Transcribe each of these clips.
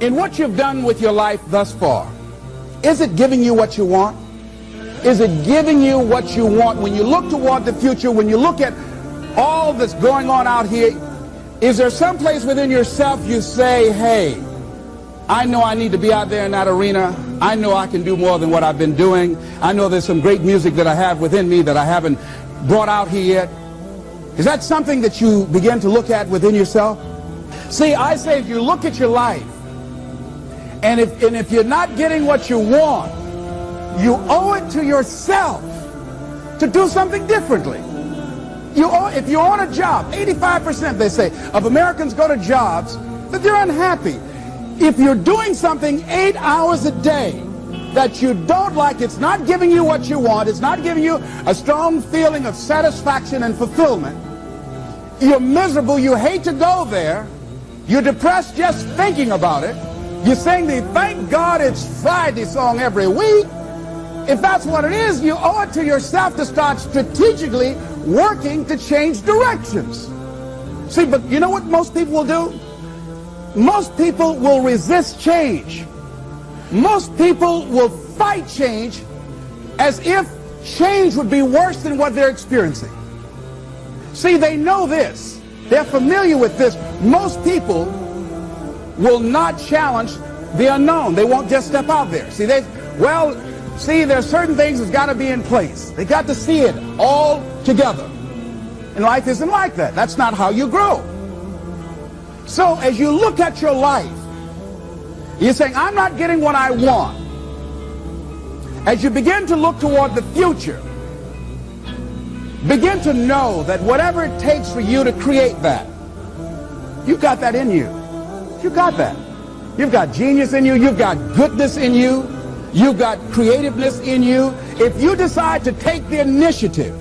in what you've done with your life thus far, is it giving you what you want? Is it giving you what you want? When you look toward the future, when you look at all that's going on out here, is there some place within yourself you say, hey, I know I need to be out there in that arena. I know I can do more than what I've been doing. I know there's some great music that I have within me that I haven't brought out here yet. Is that something that you begin to look at within yourself? See, I say if you look at your life, and if you're not getting what you want, you owe it to yourself to do something differently. If you're on a job, 85%, they say, of Americans go to jobs that they're unhappy. If you're doing something 8 hours a day that you don't like, it's not giving you what you want, it's not giving you a strong feeling of satisfaction and fulfillment, you're miserable, you hate to go there, you're depressed just thinking about it, you sing the "Thank God It's Friday" song every week. If that's what it is, you owe it to yourself to start strategically working to change directions. See, but you know what most people will do? Most people will resist change. Most people will fight change as if change would be worse than what they're experiencing. See, they know this. They're familiar with this. Most people will not challenge the unknown. They won't just step out there. See, there's certain things that's got to be in place. They got to see it all together. And life isn't like that. That's not how you grow. So as you look at your life, you're saying, I'm not getting what I want. As you begin to look toward the future, begin to know that whatever it takes for you to create that, you've got that in you. You've got that. You've got genius in you. You've got goodness in you. You've got creativeness in you. If you decide to take the initiative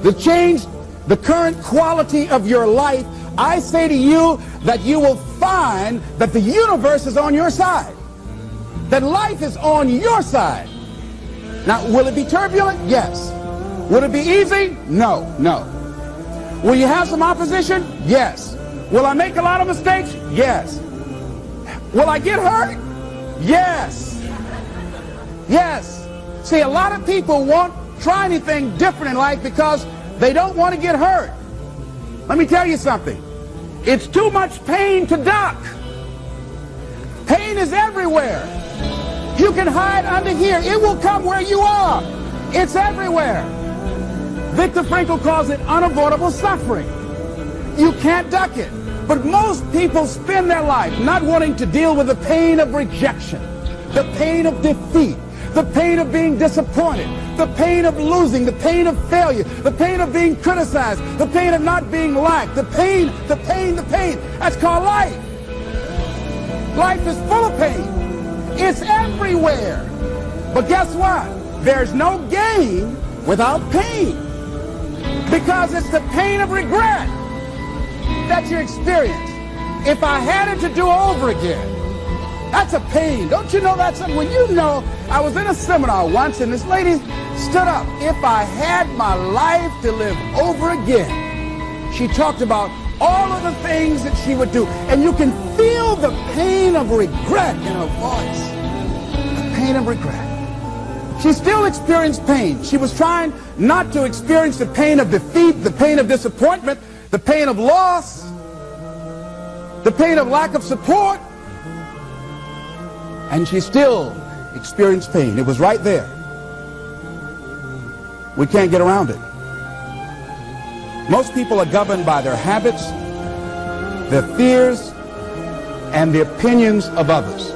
to change the current quality of your life, I say to you that you will find that the universe is on your side, that life is on your side. Now, will it be turbulent? Yes. Will it be easy? No, no. Will you have some opposition? Yes. Will I make a lot of mistakes? Yes. Will I get hurt? Yes. Yes. See, a lot of people won't try anything different in life because they don't want to get hurt. Let me tell you something. It's too much pain to duck. Pain is everywhere. You can hide under here. It will come where you are. It's everywhere. Viktor Frankl calls it unavoidable suffering. You can't duck it. But most people spend their life not wanting to deal with the pain of rejection, the pain of defeat, the pain of being disappointed, the pain of losing, the pain of failure, the pain of being criticized, the pain of not being liked, the pain. That's called life. Life is full of pain. It's everywhere. But guess what? There's no gain without pain. Because it's the pain of regret that you experience. If I had it to do over again, that's a pain. Don't you know that's something? When you know, I was in a seminar once and this lady stood up. If I had my life to live over again, she talked about all of the things that she would do. And you can feel the pain of regret in her voice. The pain of regret. She still experienced pain. She was trying not to experience the pain of defeat, the pain of disappointment, the pain of loss, the pain of lack of support. And she still experienced pain. It was right there. We can't get around it. Most people are governed by their habits, their fears, and the opinions of others.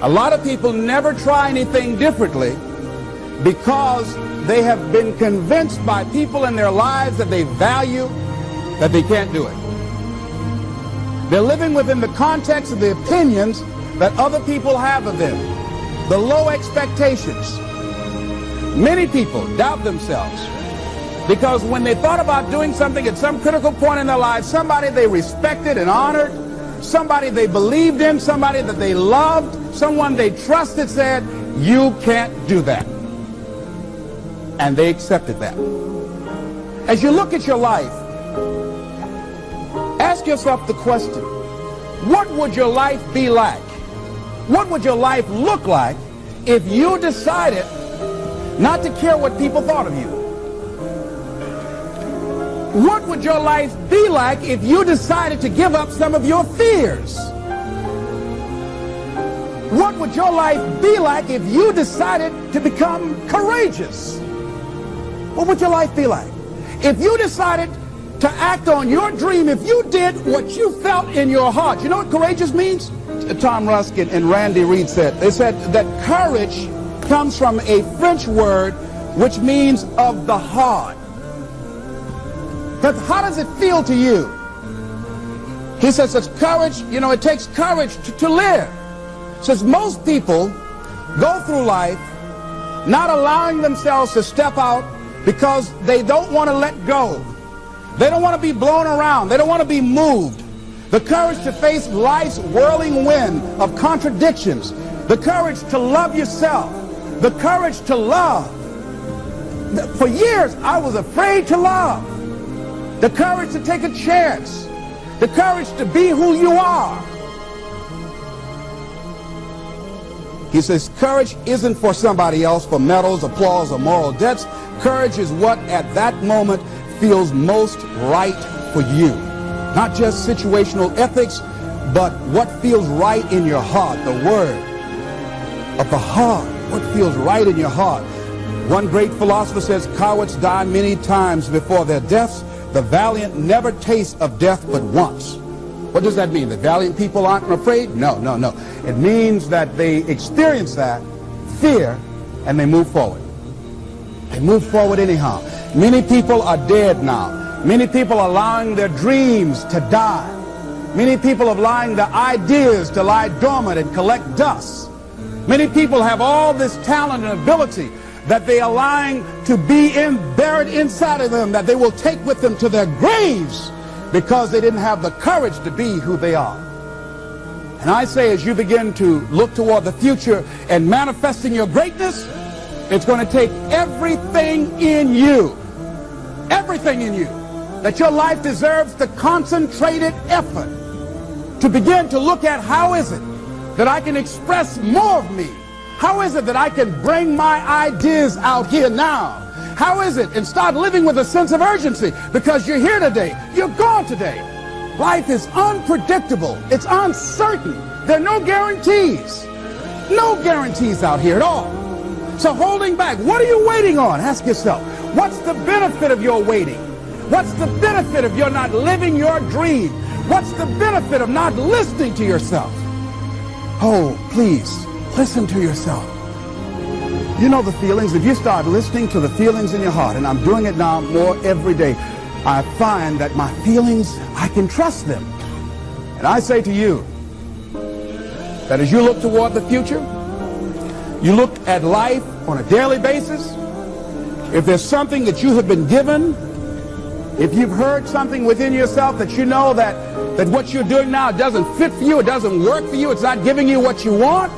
A lot of people never try anything differently because they have been convinced by people in their lives that they value that they can't do it. They're living within the context of the opinions that other people have of them, the low expectations. Many people doubt themselves because when they thought about doing something at some critical point in their lives, somebody they respected and honored, somebody they believed in, somebody that they loved, someone they trusted said, you can't do that. And they accepted that. As you look at your life, ask yourself the question, what would your life be like? What would your life look like if you decided not to care what people thought of you? What would your life be like if you decided to give up some of your fears? What would your life be like if you decided to become courageous? What would your life be like? If you decided to act on your dream, if you did what you felt in your heart. You know what courageous means? Tom Rusk and Randy Reed said. They said that courage comes from a French word which means of the heart. But how does it feel to you? He says it's courage, you know, it takes courage to live. Says most people go through life not allowing themselves to step out because they don't want to let go. They don't want to be blown around. They don't want to be moved. The courage to face life's whirling wind of contradictions. The courage to love yourself. The courage to love. For years, I was afraid to love. The courage to take a chance. The courage to be who you are. He says courage isn't for somebody else, for medals, applause, or moral debts. Courage is what at that moment feels most right for you. Not just situational ethics, but what feels right in your heart, the word of the heart, what feels right in your heart. One great philosopher says, cowards die many times before their deaths. The valiant never taste of death but once. What does that mean? The valiant people aren't afraid? No, no, no. It means that they experience that fear and they move forward. They move forward anyhow. Many people are dead now. Many people are allowing their dreams to die. Many people are allowing their ideas to lie dormant and collect dust. Many people have all this talent and ability that they are allowing to be buried inside of them, that they will take with them to their graves because they didn't have the courage to be who they are. And I say, as you begin to look toward the future and manifesting your greatness, it's going to take everything in you, that your life deserves the concentrated effort to begin to look at how is it that I can express more of me? How is it that I can bring my ideas out here now? How is it? And start living with a sense of urgency, because you're here today, you're gone today. Life is unpredictable. It's uncertain. There are no guarantees. No guarantees out here at all. So holding back, what are you waiting on? Ask yourself, what's the benefit of your waiting? What's the benefit of your not living your dream? What's the benefit of not listening to yourself? Oh, please, listen to yourself. You know the feelings. If you start listening to the feelings in your heart, and I'm doing it now more every day, I find that my feelings, I can trust them. And I say to you that as you look toward the future, you look at life on a daily basis, if there's something that you have been given, if you've heard something within yourself that you know that what you're doing now doesn't fit for you, it doesn't work for you, it's not giving you what you want,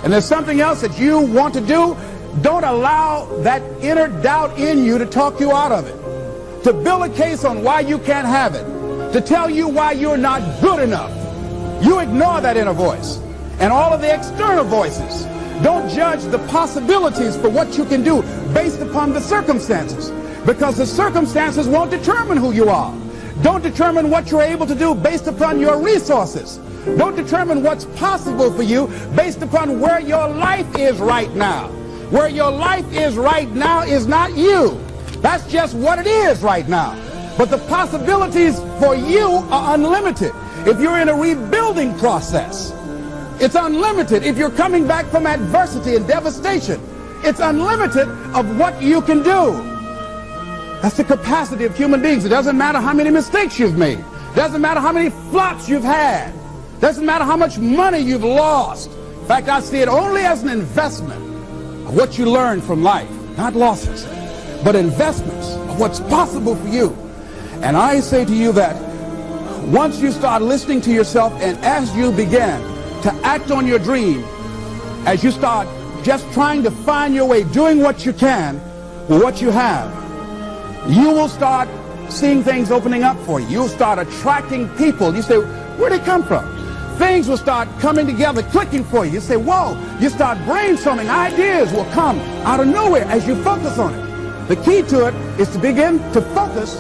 and there's something else that you want to do, don't allow that inner doubt in you to talk you out of it, to build a case on why you can't have it, to tell you why you're not good enough. You ignore that inner voice and all of the external voices. Don't judge the possibilities for what you can do based upon the circumstances, because the circumstances won't determine who you are. Don't determine what you're able to do based upon your resources. Don't determine what's possible for you based upon where your life is right now. Where your life is right now is not you. That's just what it is right now. But the possibilities for you are unlimited. If you're in a rebuilding process, it's unlimited. If you're coming back from adversity and devastation, it's unlimited of what you can do. That's the capacity of human beings. It doesn't matter how many mistakes you've made. It doesn't matter how many flops you've had. It doesn't matter how much money you've lost. In fact, I see it only as an investment of what you learn from life. Not losses, but investments of what's possible for you. And I say to you that once you start listening to yourself, and as you begin to act on your dream, as you start just trying to find your way, doing what you can with what you have, you will start seeing things opening up for you. You'll start attracting people. You say, where'd they come from? things will start coming together, clicking for you. You say, whoa, you start brainstorming. Ideas will come out of nowhere as you focus on it. The key to it is to begin to focus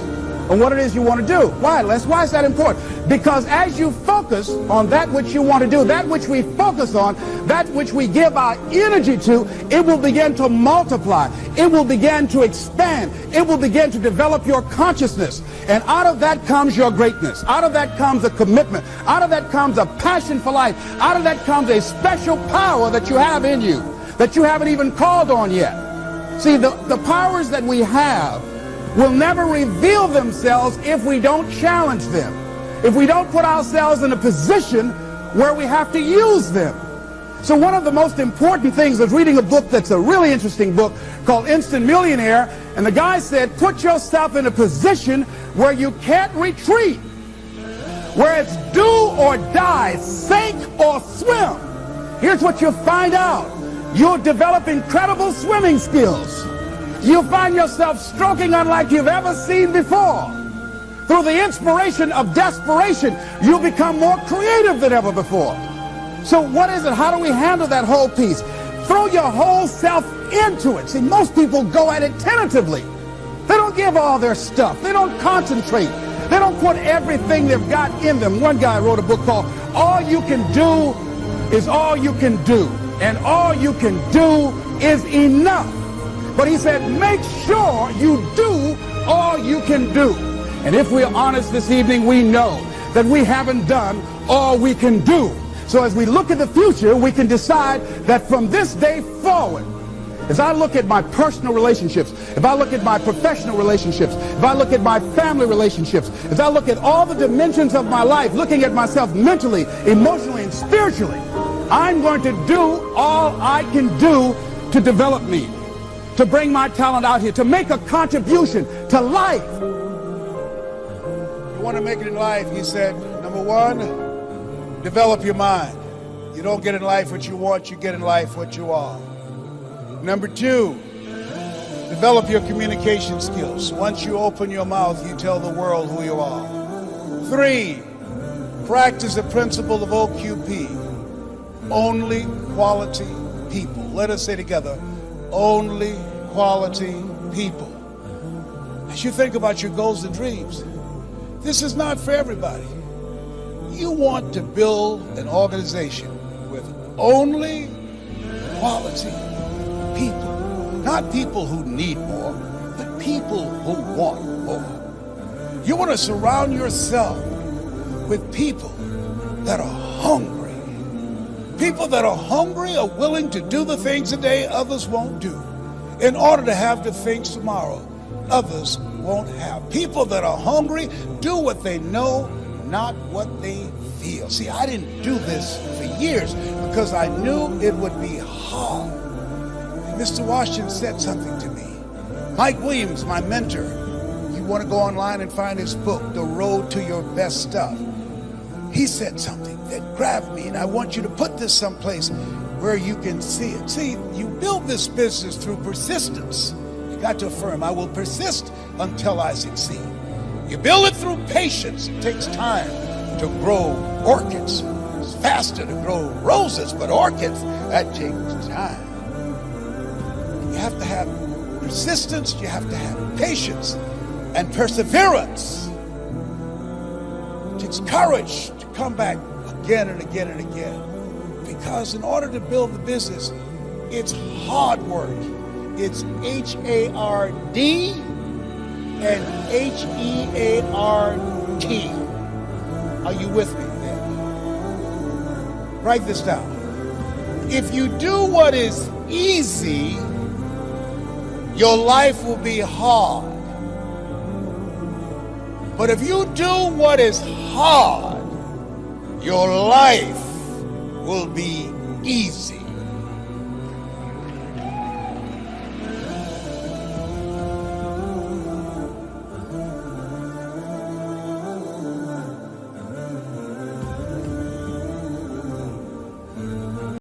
on what it is you want to do. Why, Les? Why is that important? Because as you focus on that which you want to do, that which we focus on, that which we give our energy to, it will begin to multiply. It will begin to expand. It will begin to develop your consciousness. And out of that comes your greatness. Out of that comes a commitment. Out of that comes a passion for life. Out of that comes a special power that you have in you that you haven't even called on yet. See, the powers that we have will never reveal themselves if we don't challenge them, if we don't put ourselves in a position where we have to use them. So one of the most important things is reading a book that's a really interesting book called Instant Millionaire, and the guy said, put yourself in a position where you can't retreat, where it's do or die, sink or swim. Here's what you'll find out. You'll develop incredible swimming skills. You'll find yourself stroking unlike you've ever seen before. Through the inspiration of desperation, you'll become more creative than ever before. So what is it? How do we handle that whole piece? Throw your whole self into it. See, most people go at it tentatively. They don't give all their stuff. They don't concentrate. They don't put everything they've got in them. One guy wrote a book called All You Can Do Is All You Can Do. And all you can do is enough. But he said, make sure you do all you can do. And if we're honest this evening, we know that we haven't done all we can do. So as we look at the future, we can decide that from this day forward, as I look at my personal relationships, if I look at my professional relationships, if I look at my family relationships, if I look at all the dimensions of my life, looking at myself mentally, emotionally, and spiritually, I'm going to do all I can do to develop me, to bring my talent out here, to make a contribution to life. You want to make it in life, he said, number one, develop your mind. You don't get in life what you want, you get in life what you are. Number two, develop your communication skills. Once you open your mouth, you tell the world who you are. Three, practice the principle of OQP, only quality people. Let us say together, only quality people. As you think about your goals and dreams, this is not for everybody. You want to build an organization with only quality people. Not people who need more, but people who want more. You want to surround yourself with people that are hungry. People that are hungry are willing to do the things today others won't do in order to have the things tomorrow others won't have. People that are hungry do what they know, not what they feel. See, I didn't do this for years because I knew it would be hard. And Mr. Washington said something to me. Mike Williams, my mentor, you want to go online and find his book, The Road to Your Best Stuff. He said something that grabbed me, and I want you to put this someplace where you can see it. See, you build this business through persistence. You got to affirm, I will persist until I succeed. You build it through patience. It takes time to grow orchids. It's faster to grow roses, but orchids, that takes time. You have to have persistence, you have to have patience and perseverance. It takes courage to come back again and again and again. Because in order to build the business, it's hard work. It's H-A-R-D and H-E-A-R-T. Are you with me there? Write this down. If you do what is easy, your life will be hard. But if you do what is hard, your life will be easy.